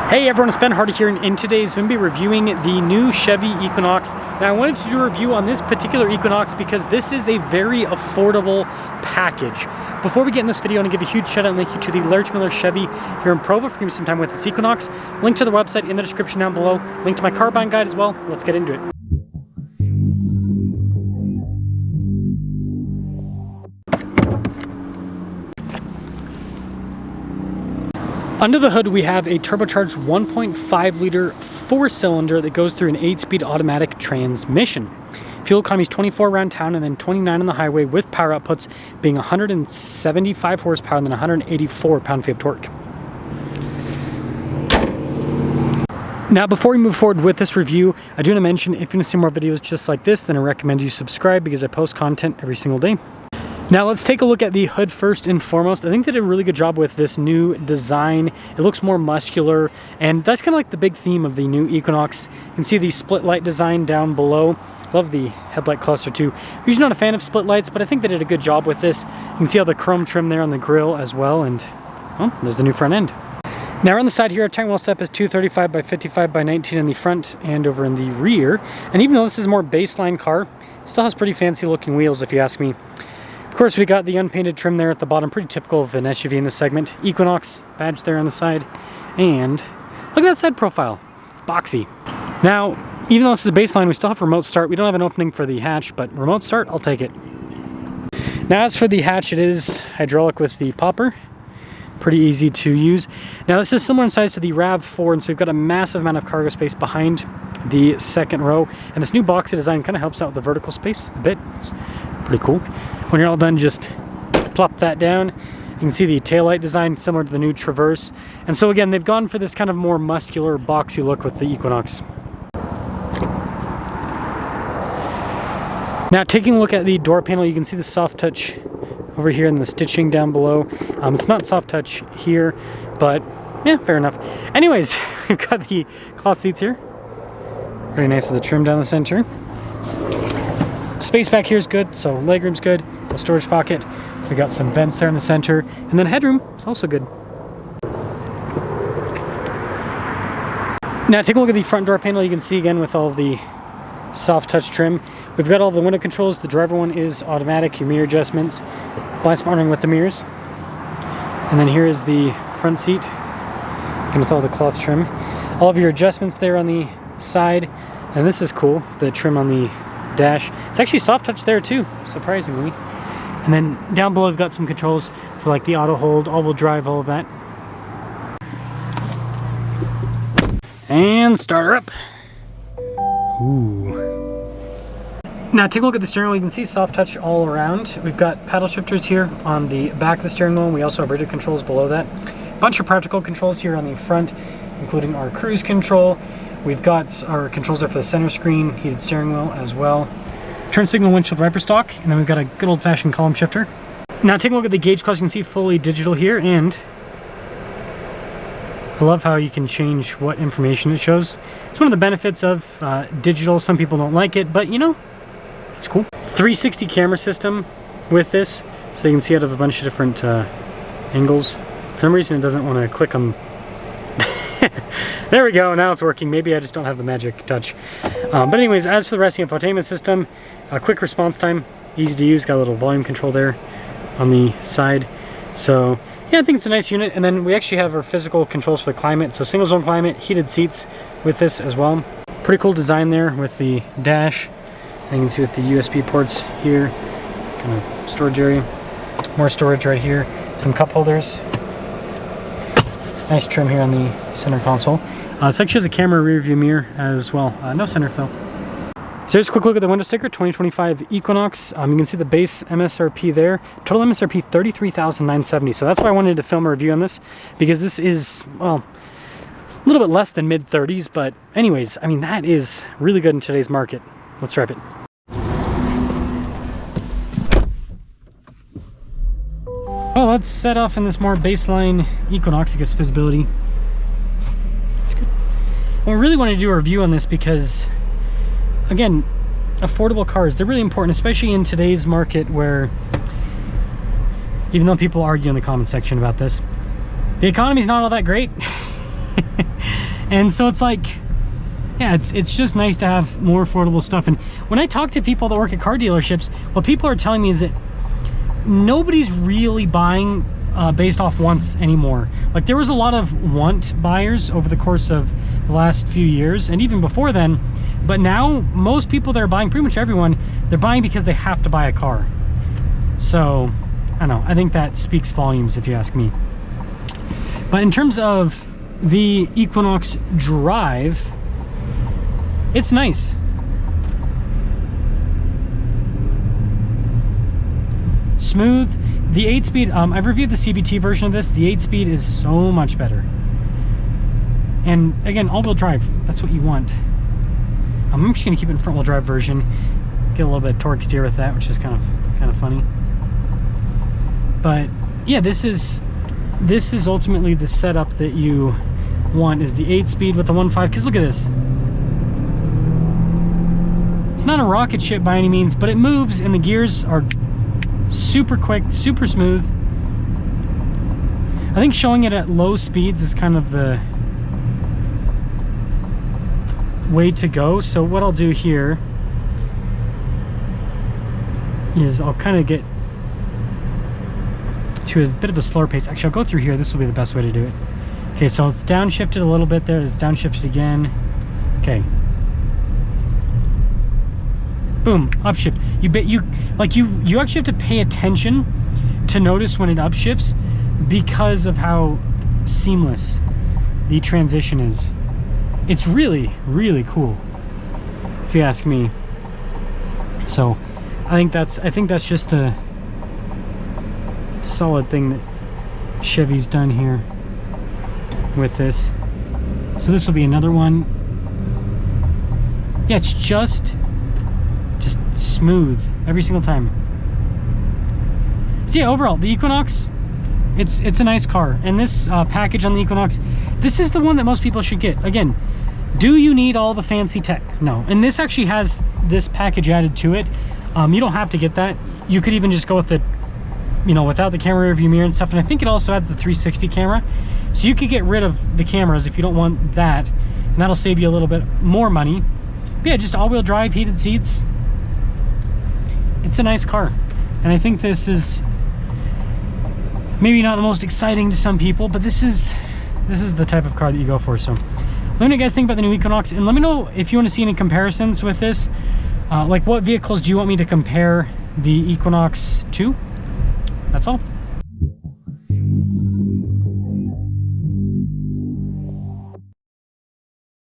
Hey everyone, it's Ben Hardy here, and in today's video, I'm going to be reviewing the new Chevy Equinox. Now I wanted to do a review on this particular Equinox because this is a very affordable package. Before we get in this video, I want to give a huge shout out and link you to the Large Miller Chevy here in Provo for giving me some time with this Equinox. Link to the website in the description down below. Link to my car buying guide as well. Let's get into it. Under the hood, we have a turbocharged 1.5 liter 4-cylinder that goes through an 8-speed automatic transmission. Fuel economy is 24 around town and then 29 on the highway, with power outputs being 175 horsepower and then 184 pound-feet of torque. Now, before we move forward with this review, I do want to mention, if you want to see more videos just like this, then I recommend you subscribe because I post content every single day. Now let's take a look at the hood first and foremost. I think they did a really good job with this new design. It looks more muscular, and that's kind of like the big theme of the new Equinox. You can see the split light design down below. Love the headlight cluster too. I'm usually not a fan of split lights, but I think they did a good job with this. You can see all the chrome trim there on the grille as well, and well, there's the new front end. Now on the side here, our tire wheel setup is 235 by 55 by 19 in the front and over in the rear. And even though this is a more baseline car, it still has pretty fancy looking wheels if you ask me. Of course, we got the unpainted trim there at the bottom, pretty typical of an SUV in this segment. Equinox badge there on the side, and look at that side profile, it's boxy. Now, even though this is a baseline, we still have remote start. We don't have an opening for the hatch, but remote start, I'll take it. Now, as for the hatch, it is hydraulic with the popper. Pretty easy to use. Now, this is similar in size to the RAV4, and so we've got a massive amount of cargo space behind the second row. And this new boxy design kind of helps out with the vertical space a bit. It's pretty cool. When you're all done, just plop that down. You can see the taillight design similar to the new Traverse. And so again, they've gone for this kind of more muscular, boxy look with the Equinox. Now, taking a look at the door panel, you can see the soft touch over here and the stitching down below. It's not soft touch here, but yeah, fair enough. Anyways, we've got the cloth seats here. Very nice with the trim down the center. Space back here is good, so legroom's good. A storage pocket. We got some vents there in the center, and then headroom is also good. Now, take a look at the front door panel. You can see again with all of the soft touch trim. We've got all the window controls. The driver one is automatic. Your mirror adjustments, blind spot monitoring with the mirrors, and then here is the front seat, again with all the cloth trim. All of your adjustments there on the side, and this is cool. The trim on the dash. It's actually soft touch there too, surprisingly. And then down below we've got some controls for like the auto hold, all-wheel drive, all of that. And start her up. Ooh. Now take a look at the steering wheel. You can see soft touch all around. We've got paddle shifters here on the back of the steering wheel. We also have radio controls below that. Bunch of practical controls here on the front, including our cruise control. We've got our controls there for the center screen, heated steering wheel as well. Turn signal, windshield wiper stock, and then we've got a good old-fashioned column shifter. Now take a look at the gauge cluster. You can see fully digital here, and I love how you can change what information it shows. It's one of the benefits of digital. Some people don't like it, but you know, it's cool. 360 camera system with this, so you can see out of a bunch of different angles. For some reason it doesn't want to click on. There we go, now it's working. Maybe I just don't have the magic touch. But anyways, as for the rest of the infotainment system, quick response time, easy to use, got a little volume control there on the side. So yeah, I think it's a nice unit. And then we actually have our physical controls for the climate. So single zone climate, heated seats with this as well. Pretty cool design there with the dash. And you can see with the USB ports here, kind of storage area. More storage right here, some cup holders. Nice trim here on the center console. This actually has a camera rear view mirror as well. No sunroof though. So here's a quick look at the window sticker, 2025 Equinox. You can see the base MSRP there. Total MSRP $33,970. So that's why I wanted to film a review on this, because this is, well, a little bit less than mid-30s, but anyways, I mean, that is really good in today's market. Let's drive it. Well, let's set off in this more baseline Equinox. I guess visibility. It's good. Well, I really want to do a review on this because, again, affordable cars, they're really important, especially in today's market where, even though people argue in the comment section about this, the economy's not all that great. And so it's like, yeah, it's just nice to have more affordable stuff. And when I talk to people that work at car dealerships, what people are telling me is that nobody's really buying based off wants anymore. Like, there was a lot of want buyers over the course of the last few years, and even before then. But now, most people that are buying, pretty much everyone, they're buying because they have to buy a car. So, I don't know. I think that speaks volumes, if you ask me. But in terms of the Equinox drive, it's nice. Smooth. The 8-speed, I've reviewed the CVT version of this. The 8-speed is so much better. And again, all-wheel drive, that's what you want. I'm just gonna keep it in front-wheel drive version. Get a little bit of torque steer with that, which is kind of funny. But yeah, this is ultimately the setup that you want, is the 8-speed with the 1.5. Because look at this. It's not a rocket ship by any means, but it moves, and the gears are super quick, super smooth. I think showing it at low speeds is kind of the way to go. So what I'll do here is I'll kind of get to a bit of a slower pace. Actually, I'll go through here. This will be the best way to do it. Okay, so it's downshifted a little bit there. It's downshifted again. Okay. Boom, upshift. You actually have to pay attention to notice when it upshifts because of how seamless the transition is. It's really, really cool, if you ask me. So I think that's just a solid thing that Chevy's done here with this. So this will be another one. Yeah, it's just smooth every single time. So yeah, overall, the Equinox, it's a nice car. And this package on the Equinox, this is the one that most people should get. Again, do you need all the fancy tech? No. And this actually has this package added to it. You don't have to get that. You could even just go with the, you know, without the camera rearview mirror and stuff. And I think it also adds the 360 camera. So you could get rid of the cameras if you don't want that. And that'll save you a little bit more money. But yeah, just all-wheel drive, heated seats. It's a nice car. And I think this is maybe not the most exciting to some people, but this is the type of car that you go for. So let me know what you guys think about the new Equinox, and let me know if you want to see any comparisons with this. Like, what vehicles do you want me to compare the Equinox to? That's all.